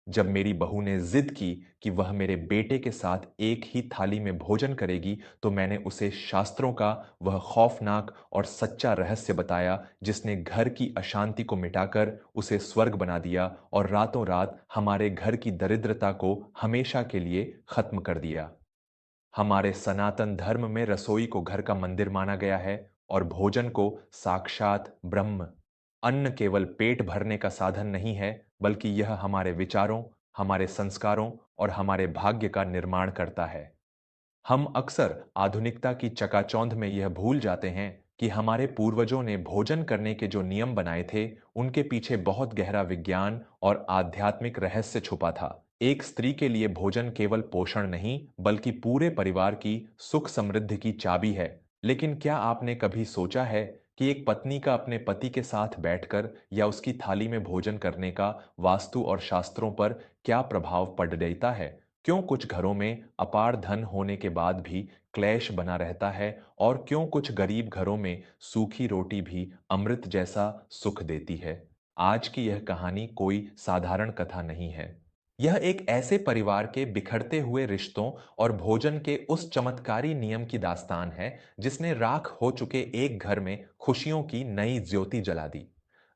जब मेरी बहू ने जिद की कि वह मेरे बेटे के साथ एक ही थाली में भोजन करेगी, तो मैंने उसे शास्त्रों का वह खौफनाक और सच्चा रहस्य बताया जिसने घर की अशांति को मिटाकर उसे स्वर्ग बना दिया और रातों रात हमारे घर की दरिद्रता को हमेशा के लिए खत्म कर दिया। हमारे सनातन धर्म में रसोई को घर का मंदिर माना गया है और भोजन को साक्षात ब्रह्म। अन्न केवल पेट भरने का साधन नहीं है, बल्कि यह हमारे विचारों, हमारे संस्कारों और हमारे भाग्य का निर्माण करता है। हम अक्सर आधुनिकता की चकाचौंध में यह भूल जाते हैं कि हमारे पूर्वजों ने भोजन करने के जो नियम बनाए थे, उनके पीछे बहुत गहरा विज्ञान और आध्यात्मिक रहस्य छुपा था। एक स्त्री के लिए भोजन केवल पोषण नहीं, बल्कि पूरे परिवार की सुख समृद्धि की चाबी है। लेकिन क्या आपने कभी सोचा है कि एक पत्नी का अपने पति के साथ बैठकर या उसकी थाली में भोजन करने का वास्तु और शास्त्रों पर क्या प्रभाव पड़ देता है? क्यों कुछ घरों में अपार धन होने के बाद भी क्लेश बना रहता है और क्यों कुछ गरीब घरों में सूखी रोटी भी अमृत जैसा सुख देती है? आज की यह कहानी कोई साधारण कथा नहीं है। यह एक ऐसे परिवार के बिखरते हुए रिश्तों और भोजन के उस चमत्कारी नियम की दास्तान है जिसने राख हो चुके एक घर में खुशियों की नई ज्योति जला दी।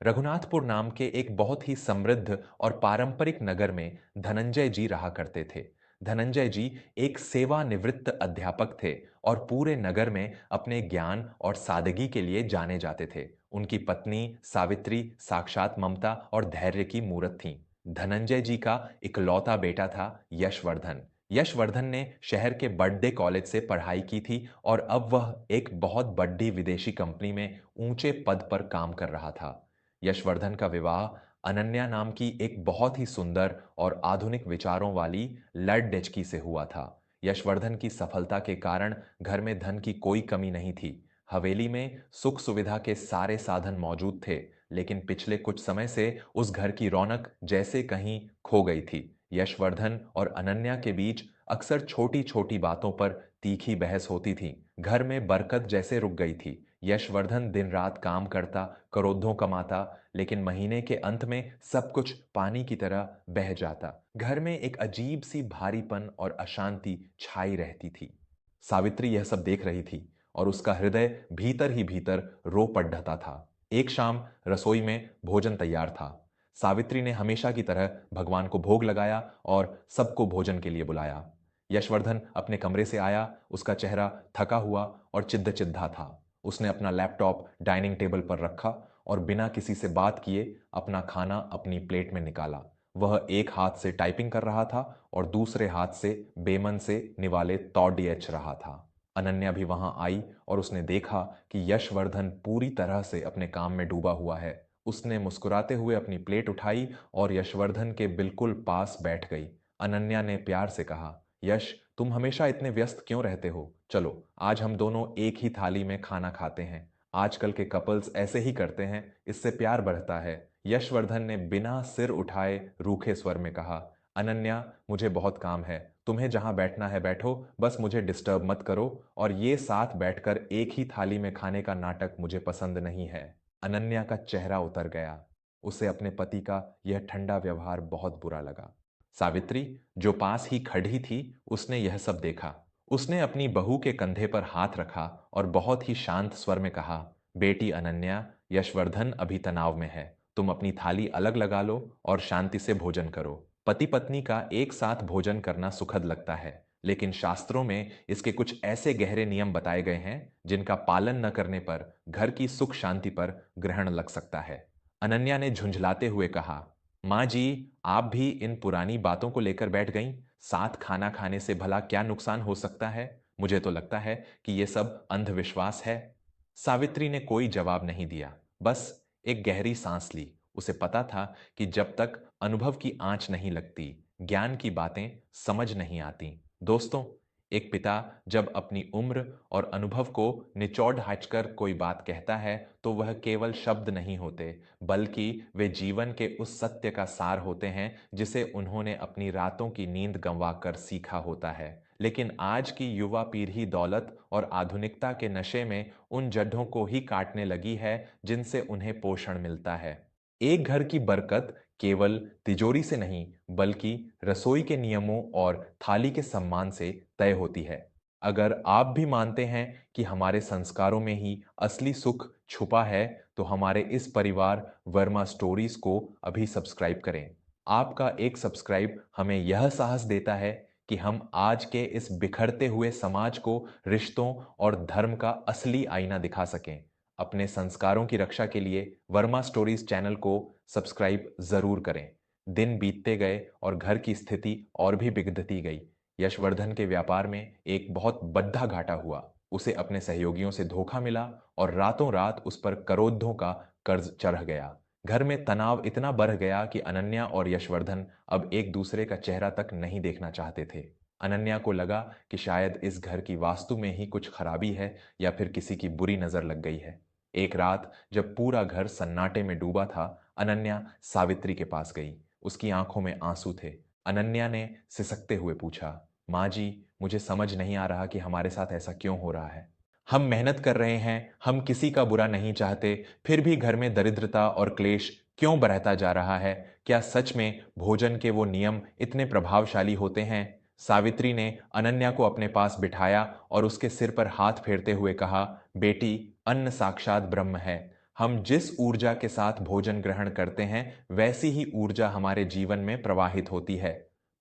रघुनाथपुर नाम के एक बहुत ही समृद्ध और पारंपरिक नगर में धनंजय जी रहा करते थे। धनंजय जी एक सेवानिवृत्त अध्यापक थे और पूरे नगर में अपने ज्ञान और सादगी के लिए जाने जाते थे। उनकी पत्नी सावित्री साक्षात ममता और धैर्य की मूरत थीं। धनंजय जी का इकलौता बेटा था यशवर्धन। यशवर्धन ने शहर के बड़े कॉलेज से पढ़ाई की थी और अब वह एक बहुत बड़ी विदेशी कंपनी में ऊंचे पद पर काम कर रहा था। यशवर्धन का विवाह अनन्या नाम की एक बहुत ही सुंदर और आधुनिक विचारों वाली लड़डेचकी से हुआ था। यशवर्धन की सफलता के कारण घर में धन की कोई कमी नहीं थी। हवेली में सुख सुविधा के सारे साधन मौजूद थे, लेकिन पिछले कुछ समय से उस घर की रौनक जैसे कहीं खो गई थी। यशवर्धन और अनन्या के बीच अक्सर छोटी छोटी बातों पर तीखी बहस होती थी। घर में बरकत जैसे रुक गई थी। यशवर्धन दिन रात काम करता, करोड़ों कमाता, लेकिन महीने के अंत में सब कुछ पानी की तरह बह जाता। घर में एक अजीब सी भारीपन और अशांति छाई रहती थी। सावित्री यह सब देख रही थी और उसका हृदय भीतर ही भीतर रो पड़ता था। एक शाम रसोई में भोजन तैयार था। सावित्री ने हमेशा की तरह भगवान को भोग लगाया और सबको भोजन के लिए बुलाया। यशवर्धन अपने कमरे से आया, उसका चेहरा थका हुआ और चिद्धा था। उसने अपना लैपटॉप डाइनिंग टेबल पर रखा और बिना किसी से बात किए अपना खाना अपनी प्लेट में निकाला। वह एक हाथ से टाइपिंग कर रहा था और दूसरे हाथ से बेमन से निवाले तौडियच रहा था। अनन्या भी वहां आई और उसने देखा कि यशवर्धन पूरी तरह से अपने काम में डूबा हुआ है। उसने मुस्कुराते हुए अपनी प्लेट उठाई और यशवर्धन के बिल्कुल पास बैठ गई। अनन्या ने प्यार से कहा, यश, तुम हमेशा इतने व्यस्त क्यों रहते हो? चलो, आज हम दोनों एक ही थाली में खाना खाते हैं। आजकल के कपल्स ऐसे ही करते हैं, इससे प्यार बढ़ता है। यशवर्धन ने बिना सिर उठाए रूखे स्वर में कहा, अनन्या, मुझे बहुत काम है। तुम्हें जहां बैठना है बैठो, बस मुझे डिस्टर्ब मत करो। और ये साथ बैठकर एक ही थाली में खाने का नाटक मुझे पसंद नहीं है। अनन्या का चेहरा उतर गया। उसे अपने पति का यह ठंडा व्यवहार बहुत बुरा लगा। सावित्री, जो पास ही खड़ी थी, उसने यह सब देखा। उसने अपनी बहू के कंधे पर हाथ रखा और बहुत ही शांत स्वर में कहा, बेटी अनन्या, यशवर्धन अभी तनाव में है। तुम अपनी थाली अलग लगा लो और शांति से भोजन करो। पति पत्नी का एक साथ भोजन करना सुखद लगता है, लेकिन शास्त्रों में इसके कुछ ऐसे गहरे नियम बताए गए हैं जिनका पालन न करने पर घर की सुख शांति पर ग्रहण लग सकता है। अनन्या ने झुंझलाते हुए कहा, माँ जी, आप भी इन पुरानी बातों को लेकर बैठ गईं? साथ खाना खाने से भला क्या नुकसान हो सकता है? मुझे तो लगता है कि यह सब अंधविश्वास है। सावित्री ने कोई जवाब नहीं दिया, बस एक गहरी सांस ली। उसे पता था कि जब तक अनुभव की आंच नहीं लगती, ज्ञान की बातें समझ नहीं आती। दोस्तों, एक पिता जब अपनी उम्र और अनुभव को निचोड़ हटकर कोई बात कहता है, तो वह केवल शब्द नहीं होते, बल्कि वे जीवन के उस सत्य का सार होते हैं जिसे उन्होंने अपनी रातों की नींद गंवाकर सीखा होता है। लेकिन आज की युवा पीढ़ी दौलत और आधुनिकता के नशे में उन जड्ढों को ही काटने लगी है जिनसे उन्हें पोषण मिलता है। एक घर की बरकत केवल तिजोरी से नहीं बल्कि रसोई के नियमों और थाली के सम्मान से तय होती है। अगर आप भी मानते हैं कि हमारे संस्कारों में ही असली सुख छुपा है, तो हमारे इस परिवार वर्मा स्टोरीज को अभी सब्सक्राइब करें। आपका एक सब्सक्राइब हमें यह साहस देता है कि हम आज के इस बिखरते हुए समाज को रिश्तों और धर्म का असली आईना दिखा सकें। अपने संस्कारों की रक्षा के लिए वर्मा स्टोरीज चैनल को सब्सक्राइब जरूर करें। दिन बीतते गए और घर की स्थिति और भी बिगड़ती गई। यशवर्धन के व्यापार में एक बहुत बड़ा घाटा हुआ। उसे अपने सहयोगियों से धोखा मिला और रातों रात उस पर करोड़ों का कर्ज चढ़ गया। घर में तनाव इतना बढ़ गया कि अनन्या और यशवर्धन अब एक दूसरे का चेहरा तक नहीं देखना चाहते थे। अनन्या को लगा कि शायद इस घर की वास्तु में ही कुछ खराबी है या फिर किसी की बुरी नजर लग गई है। एक रात जब पूरा घर सन्नाटे में डूबा था, अनन्या सावित्री के पास गई। उसकी आंखों में आंसू थे। अनन्या ने सिसकते हुए पूछा, माँ जी, मुझे समझ नहीं आ रहा कि हमारे साथ ऐसा क्यों हो रहा है। हम मेहनत कर रहे हैं, हम किसी का बुरा नहीं चाहते, फिर भी घर में दरिद्रता और क्लेश क्यों बढ़ता जा रहा है। क्या सच में भोजन के वो नियम इतने प्रभावशाली होते हैं? सावित्री ने अनन्या को अपने पास बिठाया और उसके सिर पर हाथ फेरते हुए कहा, बेटी, अन्न साक्षात ब्रह्म है। हम जिस ऊर्जा के साथ भोजन ग्रहण करते हैं, वैसी ही ऊर्जा हमारे जीवन में प्रवाहित होती है।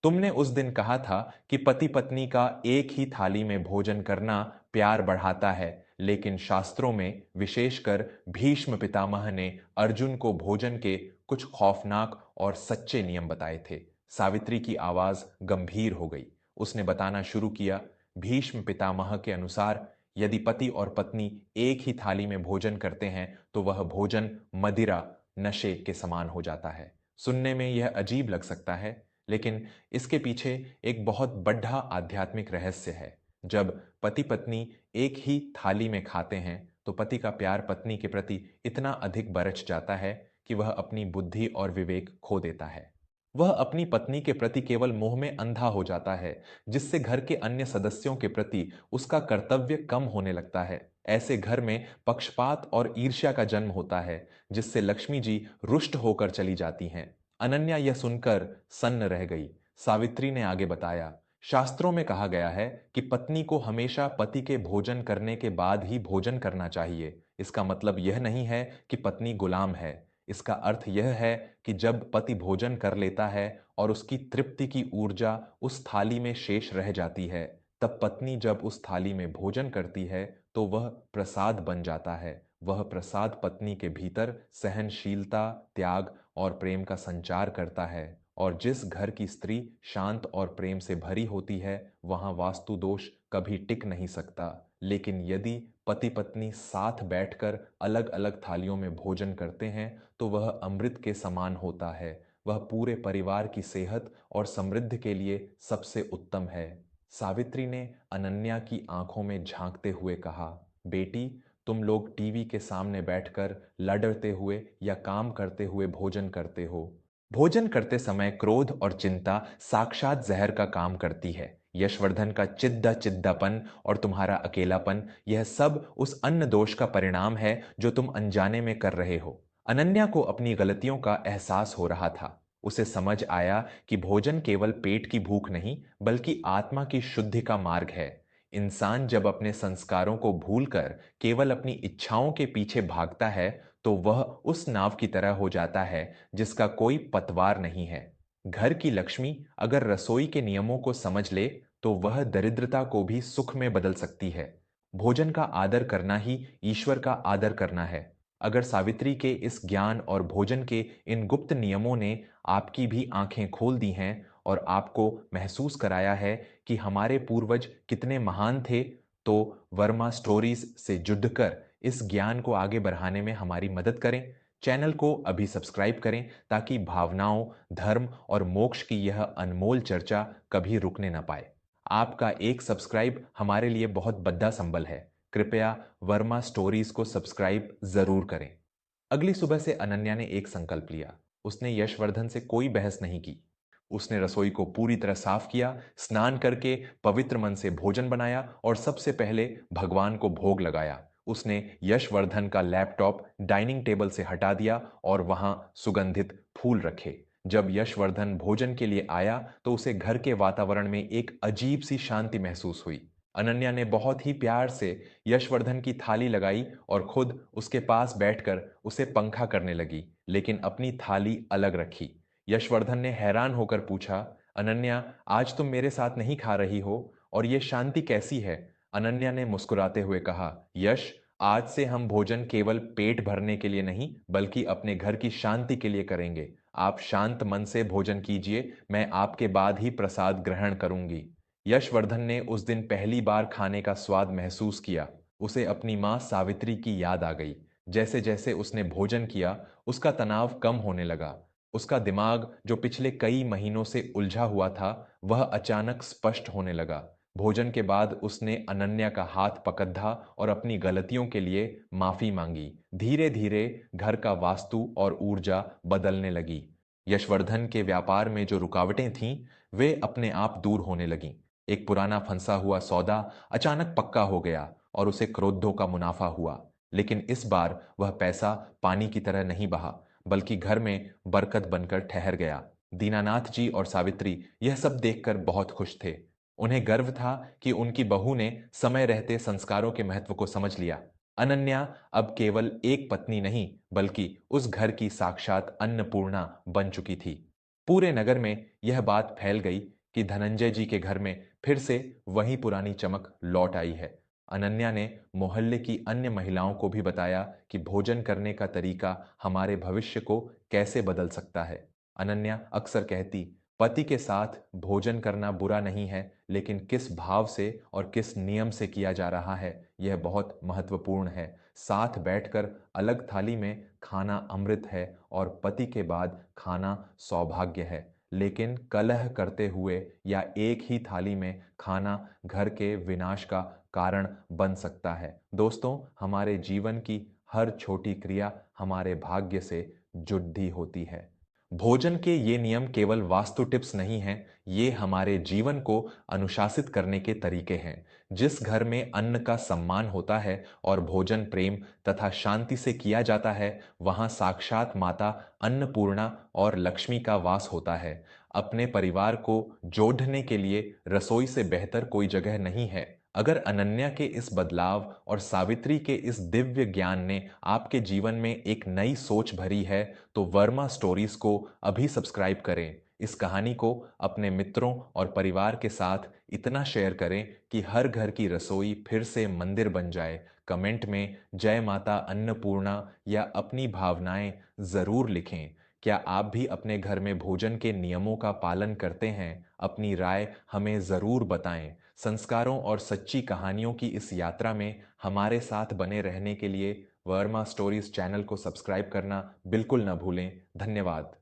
तुमने उस दिन कहा था कि पति पत्नी का एक ही थाली में भोजन करना प्यार बढ़ाता है, लेकिन शास्त्रों में, विशेषकर भीष्म पितामह ने अर्जुन को भोजन के कुछ खौफनाक और सच्चे नियम बताए थे। सावित्री की आवाज गंभीर हो गई। उसने बताना शुरू किया, भीष्म पितामह के अनुसार यदि पति और पत्नी एक ही थाली में भोजन करते हैं तो वह भोजन मदिरा, नशे के समान हो जाता है। सुनने में यह अजीब लग सकता है, लेकिन इसके पीछे एक बहुत बड़ा आध्यात्मिक रहस्य है। जब पति पत्नी एक ही थाली में खाते हैं तो पति का प्यार पत्नी के प्रति इतना अधिक बरछ जाता है कि वह अपनी बुद्धि और विवेक खो देता है। वह अपनी पत्नी के प्रति केवल मोह में अंधा हो जाता है, जिससे घर के अन्य सदस्यों के प्रति उसका कर्तव्य कम होने लगता है। ऐसे घर में पक्षपात और ईर्ष्या का जन्म होता है, जिससे लक्ष्मी जी रुष्ट होकर चली जाती हैं। अनन्या यह सुनकर सन्न रह गई। सावित्री ने आगे बताया, शास्त्रों में कहा गया है कि पत्नी को हमेशा पति के भोजन करने के बाद ही भोजन करना चाहिए। इसका मतलब यह नहीं है कि पत्नी गुलाम है। इसका अर्थ यह है कि जब पति भोजन कर लेता है और उसकी तृप्ति की ऊर्जा उस थाली में शेष रह जाती है, तब पत्नी जब उस थाली में भोजन करती है तो वह प्रसाद बन जाता है। वह प्रसाद पत्नी के भीतर सहनशीलता, त्याग और प्रेम का संचार करता है। और जिस घर की स्त्री शांत और प्रेम से भरी होती है, वहां वास्तु दोष कभी टिक नहीं सकता। लेकिन यदि पति पत्नी साथ बैठकर अलग अलग थालियों में भोजन करते हैं तो वह अमृत के समान होता है। वह पूरे परिवार की सेहत और समृद्धि के लिए सबसे उत्तम है। सावित्री ने अनन्या की आंखों में झांकते हुए कहा, बेटी, तुम लोग टीवी के सामने बैठकर लड़ते हुए या काम करते हुए भोजन करते हो। भोजन करते समय क्रोध और चिंता साक्षात जहर का काम करती है। यशवर्धन का चिद्दापन और तुम्हारा अकेलापन, यह सब उस अन्न दोष का परिणाम है जो तुम अनजाने में कर रहे हो। अनन्या को अपनी गलतियों का एहसास हो रहा था। उसे समझ आया कि भोजन केवल पेट की भूख नहीं बल्कि आत्मा की शुद्धि का मार्ग है। इंसान जब अपने संस्कारों को भूलकर केवल अपनी इच्छाओं के पीछे भागता है तो वह उस नाव की तरह हो जाता है जिसका कोई पतवार नहीं है। घर की लक्ष्मी अगर रसोई के नियमों को समझ ले तो वह दरिद्रता को भी सुख में बदल सकती है। भोजन का आदर करना ही ईश्वर का आदर करना है। अगर सावित्री के इस ज्ञान और भोजन के इन गुप्त नियमों ने आपकी भी आंखें खोल दी हैं और आपको महसूस कराया है कि हमारे पूर्वज कितने महान थे, तो वर्मा स्टोरीज से जुड़कर इस ज्ञान को आगे बढ़ाने में हमारी मदद करें। चैनल को अभी सब्सक्राइब करें ताकि भावनाओं, धर्म और मोक्ष की यह अनमोल चर्चा कभी रुकने न पाए। आपका एक सब्सक्राइब हमारे लिए बहुत बड़ा संबल है। कृपया वर्मा स्टोरीज को सब्सक्राइब जरूर करें। अगली सुबह से अनन्या ने एक संकल्प लिया। उसने यशवर्धन से कोई बहस नहीं की। उसने रसोई को पूरी तरह साफ किया, स्नान करके पवित्र मन से भोजन बनाया और सबसे पहले भगवान को भोग लगाया। उसने यशवर्धन का लैपटॉप डाइनिंग टेबल से हटा दिया और वहां सुगंधित फूल रखे। जब यशवर्धन भोजन के लिए आया तो उसे घर के वातावरण में एक अजीब सी शांति महसूस हुई। अनन्या ने बहुत ही प्यार से यशवर्धन की थाली लगाई और खुद उसके पास बैठकर उसे पंखा करने लगी, लेकिन अपनी थाली अलग रखी। यशवर्धन ने हैरान होकर पूछा, अनन्या, आज तुम मेरे साथ नहीं खा रही हो और ये शांति कैसी है? अनन्या ने मुस्कुराते हुए कहा, यश, आज से हम भोजन केवल पेट भरने के लिए नहीं बल्कि अपने घर की शांति के लिए करेंगे। आप शांत मन से भोजन कीजिए, मैं आपके बाद ही प्रसाद ग्रहण करूंगी। यशवर्धन ने उस दिन पहली बार खाने का स्वाद महसूस किया। उसे अपनी मां सावित्री की याद आ गई। जैसे जैसे उसने भोजन किया, उसका तनाव कम होने लगा। उसका दिमाग जो पिछले कई महीनों से उलझा हुआ था, वह अचानक स्पष्ट होने लगा। भोजन के बाद उसने अनन्या का हाथ पकड़ा और अपनी गलतियों के लिए माफी मांगी। धीरे धीरे घर का वास्तु और ऊर्जा बदलने लगी। यशवर्धन के व्यापार में जो रुकावटें थीं, वे अपने आप दूर होने लगीं। एक पुराना फंसा हुआ सौदा अचानक पक्का हो गया और उसे करोड़ों का मुनाफा हुआ। लेकिन इस बार वह पैसा पानी की तरह नहीं बहा, बल्कि घर में बरकत बनकर ठहर गया। दीनानाथ जी और सावित्री यह सब देखकर बहुत खुश थे। उन्हें गर्व था कि उनकी बहू ने समय रहते संस्कारों के महत्व को समझ लिया। अनन्या अब केवल एक पत्नी नहीं बल्कि उस घर की साक्षात अन्नपूर्णा बन चुकी थी। पूरे नगर में यह बात फैल गई कि धनंजय जी के घर में फिर से वही पुरानी चमक लौट आई है। अनन्या ने मोहल्ले की अन्य महिलाओं को भी बताया कि भोजन करने का तरीका हमारे भविष्य को कैसे बदल सकता है। अनन्या अक्सर कहती, पति के साथ भोजन करना बुरा नहीं है, लेकिन किस भाव से और किस नियम से किया जा रहा है, यह बहुत महत्वपूर्ण है। साथ बैठकर अलग थाली में खाना अमृत है और पति के बाद खाना सौभाग्य है। लेकिन कलह करते हुए या एक ही थाली में खाना घर के विनाश का कारण बन सकता है। दोस्तों, हमारे जीवन की हर छोटी क्रिया हमारे भाग्य से जुड़ी होती है। भोजन के ये नियम केवल वास्तु टिप्स नहीं हैं, ये हमारे जीवन को अनुशासित करने के तरीके हैं। जिस घर में अन्न का सम्मान होता है और भोजन प्रेम तथा शांति से किया जाता है, वहाँ साक्षात माता अन्नपूर्णा और लक्ष्मी का वास होता है। अपने परिवार को जोड़ने के लिए रसोई से बेहतर कोई जगह नहीं है। अगर अनन्या के इस बदलाव और सावित्री के इस दिव्य ज्ञान ने आपके जीवन में एक नई सोच भरी है, तो वर्मा स्टोरीज को अभी सब्सक्राइब करें। इस कहानी को अपने मित्रों और परिवार के साथ इतना शेयर करें कि हर घर की रसोई फिर से मंदिर बन जाए। कमेंट में जय माता अन्नपूर्णा या अपनी भावनाएं जरूर लिखें। क्या आप भी अपने घर में भोजन के नियमों का पालन करते हैं? अपनी राय हमें जरूर बताएं। संस्कारों और सच्ची कहानियों की इस यात्रा में हमारे साथ बने रहने के लिए वर्मा स्टोरीज चैनल को सब्सक्राइब करना बिल्कुल न भूलें। धन्यवाद।